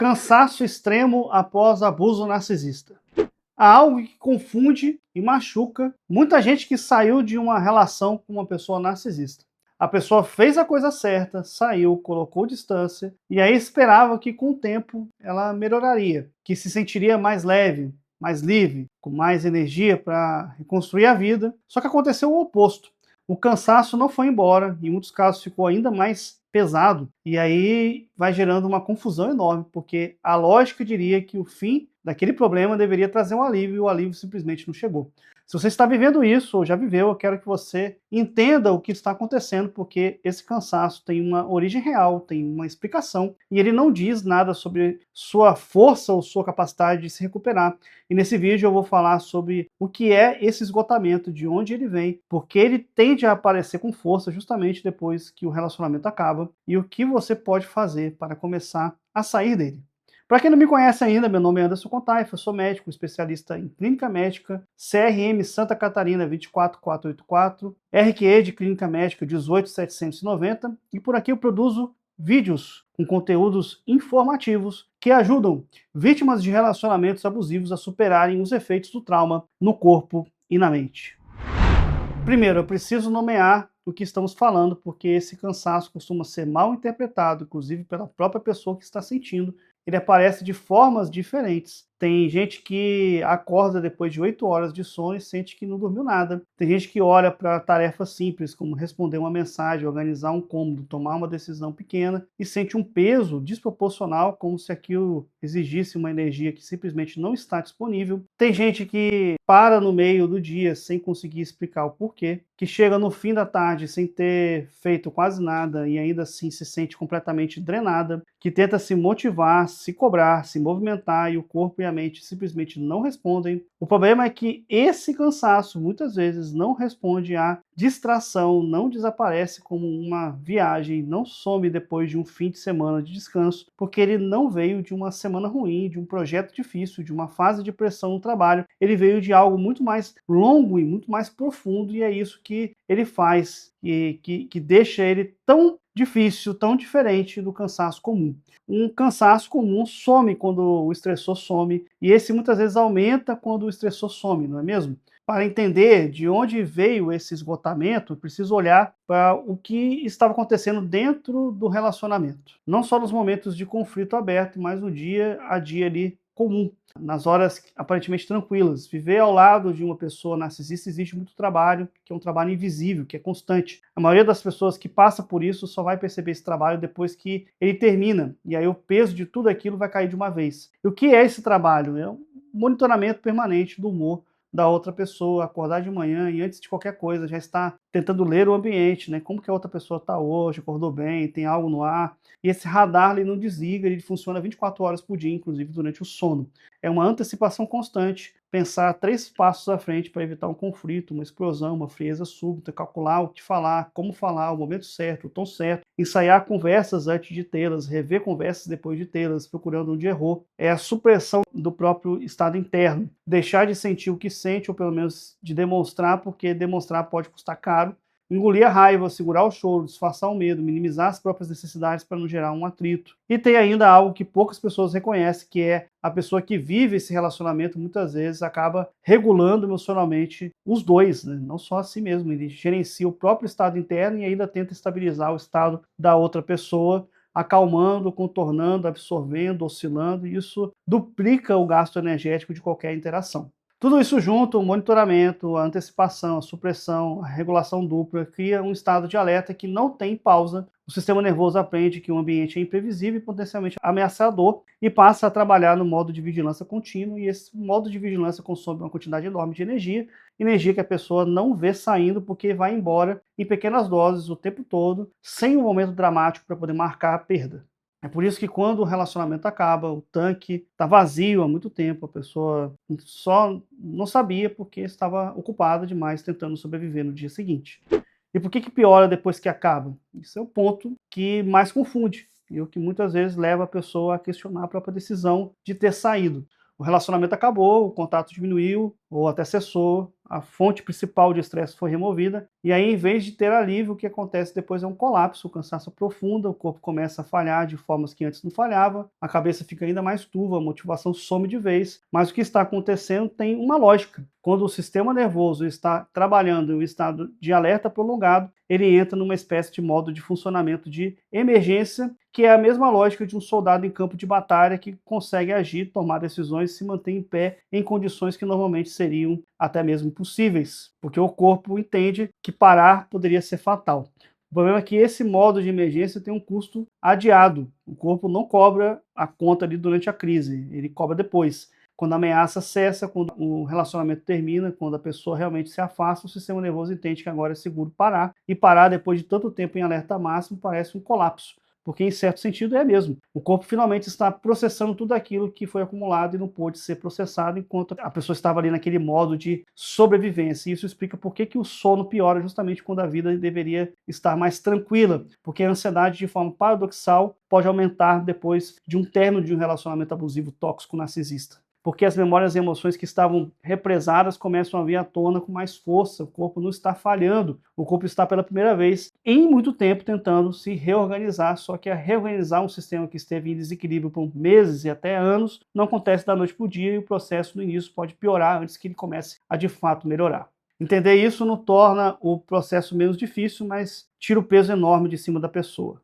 Cansaço extremo após abuso narcisista. Há algo que confunde e machuca muita gente que saiu de uma relação com uma pessoa narcisista. A pessoa fez a coisa certa, saiu, colocou distância e aí esperava que com o tempo ela melhoraria, que se sentiria mais leve, mais livre, com mais energia para reconstruir a vida. Só que aconteceu o oposto. O cansaço não foi embora, em muitos casos ficou ainda mais pesado, e aí vai gerando uma confusão enorme, porque a lógica diria que o fim daquele problema deveria trazer um alívio, e o alívio simplesmente não chegou. Se você está vivendo isso, ou já viveu, eu quero que você entenda o que está acontecendo, porque esse cansaço tem uma origem real, tem uma explicação, e ele não diz nada sobre sua força ou sua capacidade de se recuperar. E nesse vídeo eu vou falar sobre o que é esse esgotamento, de onde ele vem, porque ele tende a aparecer com força justamente depois que o relacionamento acaba, e o que você pode fazer para começar a sair dele. Para quem não me conhece ainda, meu nome é Anderson Contaifa, eu sou médico, especialista em clínica médica, CRM Santa Catarina 24484, RQE de clínica médica 18790, e por aqui eu produzo vídeos com conteúdos informativos que ajudam vítimas de relacionamentos abusivos a superarem os efeitos do trauma no corpo e na mente. Primeiro, eu preciso nomear o que estamos falando, porque esse cansaço costuma ser mal interpretado, inclusive pela própria pessoa que está sentindo. Ele aparece de formas diferentes. Tem gente que acorda depois de 8 horas de sono e sente que não dormiu nada. Tem gente que olha para tarefas simples, como responder uma mensagem, organizar um cômodo, tomar uma decisão pequena, e sente um peso desproporcional, como se aquilo exigisse uma energia que simplesmente não está disponível. Tem gente que para no meio do dia sem conseguir explicar o porquê, que chega no fim da tarde sem ter feito quase nada e ainda assim se sente completamente drenada, que tenta se motivar, se cobrar, se movimentar, e o corpo e a mente simplesmente não respondem. O problema é que esse cansaço muitas vezes não responde à distração, não desaparece como uma viagem, não some depois de um fim de semana de descanso, porque ele não veio de uma semana ruim, de um projeto difícil, de uma fase de pressão no trabalho. Ele veio de algo muito mais longo e muito mais profundo, e é isso que ele faz, que deixa ele tão difícil, tão diferente do cansaço comum. Um cansaço comum some quando o estressor some, e esse muitas vezes aumenta quando o estressor some, não é mesmo? Para entender de onde veio esse esgotamento, preciso olhar para o que estava acontecendo dentro do relacionamento. Não só nos momentos de conflito aberto, mas no dia a dia ali comum, nas horas aparentemente tranquilas. Viver ao lado de uma pessoa narcisista exige muito trabalho, que é um trabalho invisível, que é constante. A maioria das pessoas que passa por isso só vai perceber esse trabalho depois que ele termina, e aí o peso de tudo aquilo vai cair de uma vez. E o que é esse trabalho? É um monitoramento permanente do humor da outra pessoa, acordar de manhã e antes de qualquer coisa já está tentando ler o ambiente, né? Como que a outra pessoa está hoje, acordou bem, tem algo no ar. E esse radar ele não desliga, ele funciona 24 horas por dia, inclusive durante o sono. É uma antecipação constante, pensar 3 passos à frente para evitar um conflito, uma explosão, uma frieza súbita, calcular o que falar, como falar, o momento certo, o tom certo, ensaiar conversas antes de tê-las, rever conversas depois de tê-las, procurando onde errou. É a supressão do próprio estado interno, deixar de sentir o que sente, ou pelo menos de demonstrar, porque demonstrar pode custar caro. Engolir a raiva, segurar o choro, disfarçar o medo, minimizar as próprias necessidades para não gerar um atrito. E tem ainda algo que poucas pessoas reconhecem, que é a pessoa que vive esse relacionamento, muitas vezes acaba regulando emocionalmente os dois, né? Não só a si mesmo, ele gerencia o próprio estado interno e ainda tenta estabilizar o estado da outra pessoa, acalmando, contornando, absorvendo, oscilando, e isso duplica o gasto energético de qualquer interação. Tudo isso junto, o monitoramento, a antecipação, a supressão, a regulação dupla, cria um estado de alerta que não tem pausa. O sistema nervoso aprende que o ambiente é imprevisível e potencialmente ameaçador e passa a trabalhar no modo de vigilância contínua, e esse modo de vigilância consome uma quantidade enorme de energia, energia que a pessoa não vê saindo porque vai embora em pequenas doses o tempo todo, sem um momento dramático para poder marcar a perda. É por isso que quando o relacionamento acaba, o tanque está vazio há muito tempo, a pessoa só não sabia porque estava ocupada demais tentando sobreviver no dia seguinte. E por que piora depois que acaba? Isso é o ponto que mais confunde e o que muitas vezes leva a pessoa a questionar a própria decisão de ter saído. O relacionamento acabou, o contato diminuiu ou até cessou, a fonte principal de estresse foi removida, e aí, em vez de ter alívio, o que acontece depois é um colapso, o cansaço aprofunda, o corpo começa a falhar de formas que antes não falhava, a cabeça fica ainda mais turva, a motivação some de vez, mas o que está acontecendo tem uma lógica. Quando o sistema nervoso está trabalhando em um estado de alerta prolongado, ele entra numa espécie de modo de funcionamento de emergência, que é a mesma lógica de um soldado em campo de batalha que consegue agir, tomar decisões e se manter em pé em condições que normalmente seriam até mesmo impossíveis, porque o corpo entende que parar poderia ser fatal. O problema é que esse modo de emergência tem um custo adiado. O corpo não cobra a conta ali durante a crise, ele cobra depois. Quando a ameaça cessa, quando o relacionamento termina, quando a pessoa realmente se afasta, o sistema nervoso entende que agora é seguro parar. E parar depois de tanto tempo em alerta máximo parece um colapso, porque em certo sentido é mesmo. O corpo finalmente está processando tudo aquilo que foi acumulado e não pôde ser processado enquanto a pessoa estava ali naquele modo de sobrevivência. E isso explica por que o sono piora justamente quando a vida deveria estar mais tranquila, porque a ansiedade, de forma paradoxal, pode aumentar depois de um término de um relacionamento abusivo tóxico narcisista. Porque as memórias e emoções que estavam represadas começam a vir à tona com mais força, o corpo não está falhando, o corpo está pela primeira vez em muito tempo tentando se reorganizar, só que a reorganizar um sistema que esteve em desequilíbrio por meses e até anos não acontece da noite para o dia e o processo no início pode piorar antes que ele comece a de fato melhorar. Entender isso não torna o processo menos difícil, mas tira o peso enorme de cima da pessoa.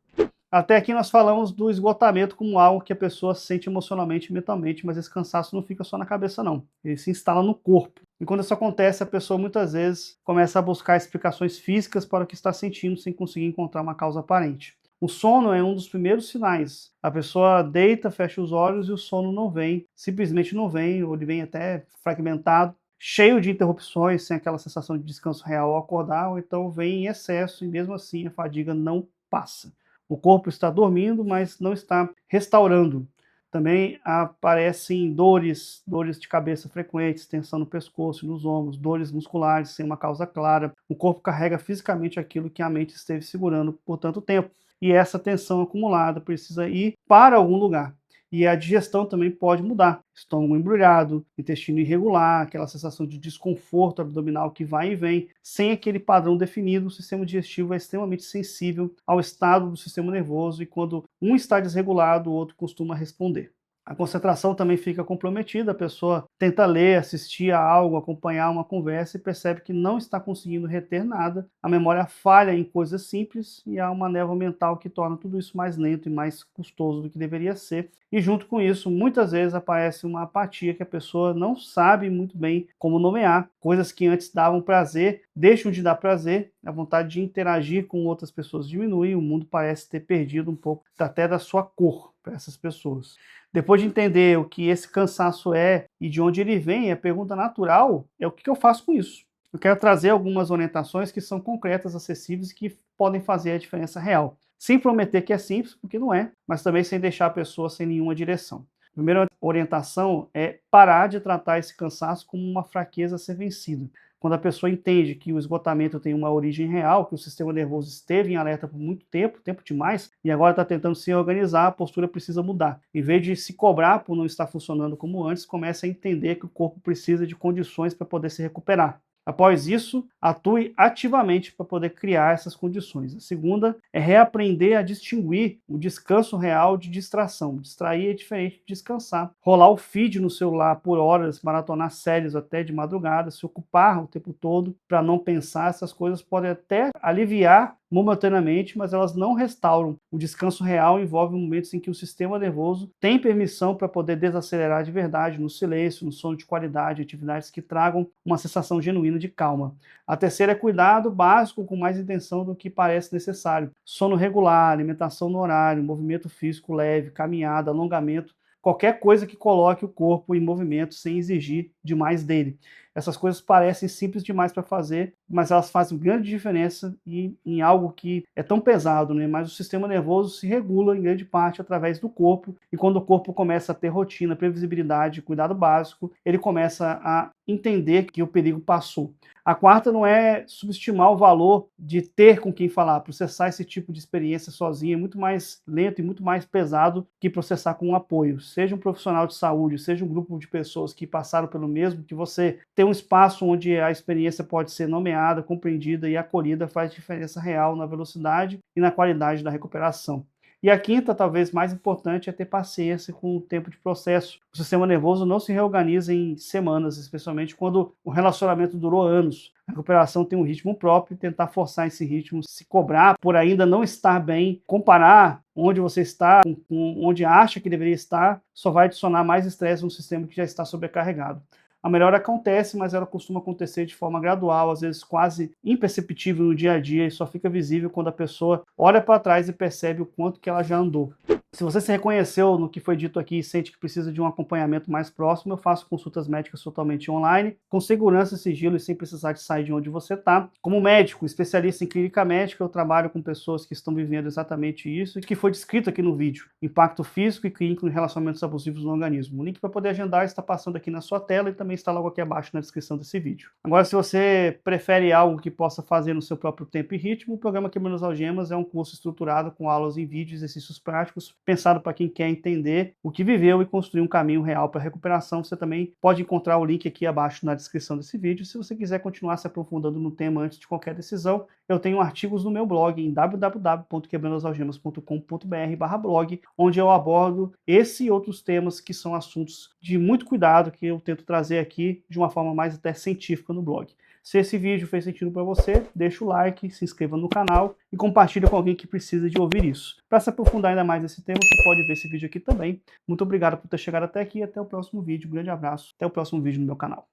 Até aqui nós falamos do esgotamento como algo que a pessoa sente emocionalmente e mentalmente, mas esse cansaço não fica só na cabeça não, ele se instala no corpo. E quando isso acontece, a pessoa muitas vezes começa a buscar explicações físicas para o que está sentindo sem conseguir encontrar uma causa aparente. O sono é um dos primeiros sinais. A pessoa deita, fecha os olhos e o sono não vem, simplesmente não vem, ou ele vem até fragmentado, cheio de interrupções, sem aquela sensação de descanso real ao acordar, ou então vem em excesso e mesmo assim a fadiga não passa. O corpo está dormindo, mas não está restaurando. Também aparecem dores de cabeça frequentes, tensão no pescoço e nos ombros, dores musculares sem uma causa clara. O corpo carrega fisicamente aquilo que a mente esteve segurando por tanto tempo. E essa tensão acumulada precisa ir para algum lugar. E a digestão também pode mudar. Estômago embrulhado, intestino irregular, aquela sensação de desconforto abdominal que vai e vem. Sem aquele padrão definido, o sistema digestivo é extremamente sensível ao estado do sistema nervoso e quando um está desregulado, o outro costuma responder. A concentração também fica comprometida, a pessoa tenta ler, assistir a algo, acompanhar uma conversa e percebe que não está conseguindo reter nada, a memória falha em coisas simples e há uma névoa mental que torna tudo isso mais lento e mais custoso do que deveria ser. E junto com isso, muitas vezes aparece uma apatia que a pessoa não sabe muito bem como nomear, coisas que antes davam prazer, deixam de dar prazer, a vontade de interagir com outras pessoas diminui, o mundo parece ter perdido um pouco até da sua cor para essas pessoas. Depois de entender o que esse cansaço é e de onde ele vem, a pergunta natural é o que eu faço com isso. Eu quero trazer algumas orientações que são concretas, acessíveis e que podem fazer a diferença real. Sem prometer que é simples, porque não é, mas também sem deixar a pessoa sem nenhuma direção. A primeira orientação é parar de tratar esse cansaço como uma fraqueza a ser vencida. Quando a pessoa entende que o esgotamento tem uma origem real, que o sistema nervoso esteve em alerta por muito tempo, tempo demais, e agora está tentando se organizar, a postura precisa mudar. Em vez de se cobrar por não estar funcionando como antes, comece a entender que o corpo precisa de condições para poder se recuperar. Após isso, atue ativamente para poder criar essas condições. A segunda é reaprender a distinguir o descanso real de distração. Distrair é diferente de descansar. Rolar o feed no celular por horas, maratonar séries até de madrugada, se ocupar o tempo todo para não pensar, essas coisas podem até aliviar momentaneamente, mas elas não restauram. O descanso real envolve momentos em que o sistema nervoso tem permissão para poder desacelerar de verdade, no silêncio, no sono de qualidade, atividades que tragam uma sensação genuína de calma. A terceira é cuidado básico com mais intenção do que parece necessário. Sono regular, alimentação no horário, movimento físico leve, caminhada, alongamento, qualquer coisa que coloque o corpo em movimento sem exigir demais dele. Essas coisas parecem simples demais para fazer, mas elas fazem grande diferença em algo que é tão pesado, né? Mas o sistema nervoso se regula em grande parte através do corpo, e quando o corpo começa a ter rotina, previsibilidade, cuidado básico, ele começa a entender que o perigo passou. A quarta não é subestimar o valor de ter com quem falar. Processar esse tipo de experiência sozinho é muito mais lento e muito mais pesado que processar com um apoio. Seja um profissional de saúde, seja um grupo de pessoas que passaram pelo mesmo, que você tem um espaço onde a experiência pode ser nomeada, compreendida e acolhida, faz diferença real na velocidade e na qualidade da recuperação. E a quinta, talvez mais importante, é ter paciência com o tempo de processo. O sistema nervoso não se reorganiza em semanas, especialmente quando o relacionamento durou anos. A recuperação tem um ritmo próprio e tentar forçar esse ritmo, se cobrar por ainda não estar bem, comparar onde você está com onde acha que deveria estar, só vai adicionar mais estresse no sistema que já está sobrecarregado. A melhora acontece, mas ela costuma acontecer de forma gradual, às vezes quase imperceptível no dia a dia, e só fica visível quando a pessoa olha para trás e percebe o quanto que ela já andou. Se você se reconheceu no que foi dito aqui e sente que precisa de um acompanhamento mais próximo, eu faço consultas médicas totalmente online, com segurança e sigilo e sem precisar de sair de onde você está. Como médico, especialista em clínica médica, eu trabalho com pessoas que estão vivendo exatamente isso e que foi descrito aqui no vídeo: impacto físico e clínico em relacionamentos abusivos no organismo. O link para poder agendar está passando aqui na sua tela e também está logo aqui abaixo na descrição desse vídeo. Agora, se você prefere algo que possa fazer no seu próprio tempo e ritmo, o programa Quebrando as Algemas é um curso estruturado com aulas em vídeo e exercícios práticos, pensado para quem quer entender o que viveu e construir um caminho real para a recuperação. Você também pode encontrar o link aqui abaixo na descrição desse vídeo. Se você quiser continuar se aprofundando no tema antes de qualquer decisão, eu tenho artigos no meu blog em www.quebrandosalgemas.com.br/blog, onde eu abordo esse e outros temas que são assuntos de muito cuidado, que eu tento trazer aqui de uma forma mais até científica no blog. Se esse vídeo fez sentido para você, deixa o like, se inscreva no canal e compartilhe com alguém que precisa de ouvir isso. Para se aprofundar ainda mais nesse tema, você pode ver esse vídeo aqui também. Muito obrigado por ter chegado até aqui e até o próximo vídeo. Um grande abraço. Até o próximo vídeo no meu canal.